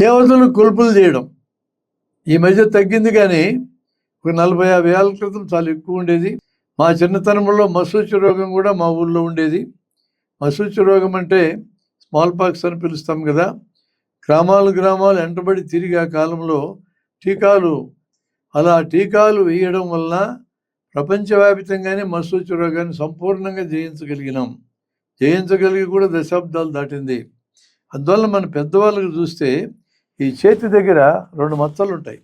దేవతలు కొలుపులు చేయడం ఈ మధ్య తగ్గింది, కానీ ఒక 40-50 ఏళ్ళ క్రితం చాలా ఎక్కువ ఉండేది. మా చిన్నతనంలో మశూచి రోగం కూడా మా ఊళ్ళో ఉండేది. మశూచి రోగం అంటే స్మాల్ పాక్స్ అని పిలుస్తాం కదా. గ్రామాలు వెంటబడి తిరిగి ఆ కాలంలో టీకాలు వేయడం వలన ప్రపంచవ్యాప్తంగానే మశూచి రోగాన్ని సంపూర్ణంగా జయించగలిగి కూడా దశాబ్దాలు దాటింది. అందువల్ల మన పెద్దవాళ్ళకి చూస్తే ఈ చేతి దగ్గర 2 మచ్చలు ఉంటాయి.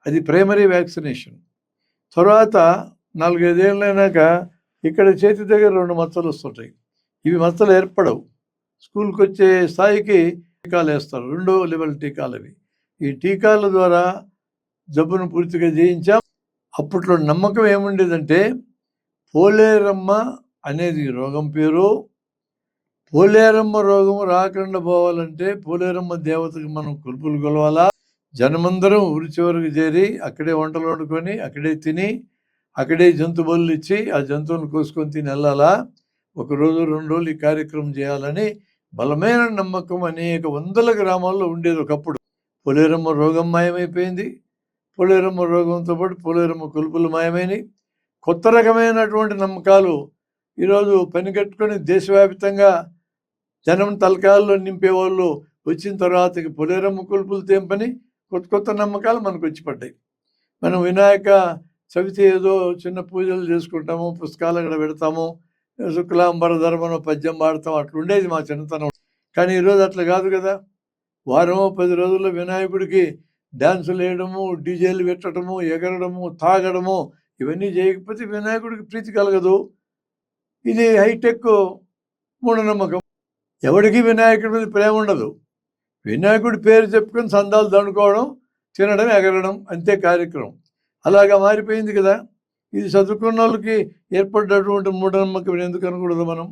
అది ప్రైమరీ వ్యాక్సినేషన్. తర్వాత 4-5 ఏళ్ళైనాక ఇక్కడ చేతి దగ్గర 2 మచ్చలు వస్తుంటాయి. ఇవి మచ్చలు ఏర్పడవు. స్కూల్కి వచ్చే స్థాయికి టీకాలు వేస్తారు, 2వ లెవెల్ టీకాలు అవి. ఈ టీకాల ద్వారా జబ్బును పూర్తిగా జయించాం. అప్పట్లో నమ్మకం ఏముండేదంటే పోలేరమ్మ అనేది రోగం పేరు. పోలేరమ్మ రోగం రాకుండా పోవాలంటే పోలేరమ్మ దేవతకి మనం కొలుపులు కొలవాలా. జనమందరం ఊరి చివరికి చేరి అక్కడే వంటలు వండుకొని అక్కడే తిని అక్కడే జంతు బలులు ఇచ్చి ఆ జంతువులను కోసుకొని తిని వెళ్ళాలా. 1 రోజు 2 రోజులు ఈ కార్యక్రమం చేయాలని బలమైన నమ్మకం అనేక వందల గ్రామాల్లో ఉండేది ఒకప్పుడు. పోలేరమ్మ రోగం మాయమైపోయింది. పోలేరమ్మ రోగంతో పాటు పోలేరమ్మ కొలుపులు మాయమైనవి. కొత్త రకమైనటువంటి నమ్మకాలు ఈరోజు పనిగట్టుకొని దేశవ్యాప్తంగా జనం తలకాయల్లో నింపేవాళ్ళు వచ్చిన తర్వాత పోలేరమ్మ కొలుపులు తెంపని కొత్త నమ్మకాలు మనకు వచ్చి పడ్డాయి. మనం వినాయక చవితి ఏదో చిన్న పూజలు చేసుకుంటాము, పుస్తకాలు అక్కడ పెడతాము, శుక్లాంబరధర్మను పద్యం పాడతాం, అట్లుండేది మా చిన్నతనం. కానీ ఈరోజు అట్లా కాదు కదా. 10 రోజుల్లో వినాయకుడికి డ్యాన్సులు వేయడము, డీజేలు పెట్టడము, ఎగరడము, తాగడము, ఇవన్నీ చేయకపోతే వినాయకుడికి ప్రీతి కలగదు. ఇది హైటెక్ మూఢనమ్మకం. ఎవరికి వినాయకుడి మీద ప్రేమ ఉండదు. వినాయకుడి పేరు చెప్పుకొని సందాలు దండుకోవడం, తినడం, ఎగరడం, అంతే కార్యక్రమం. అలాగా మారిపోయింది కదా. ఇది చదువుకున్న వాళ్ళకి ఏర్పడ్డటువంటి మూఢనమ్మకం ఎందుకు అనకూడదు మనం?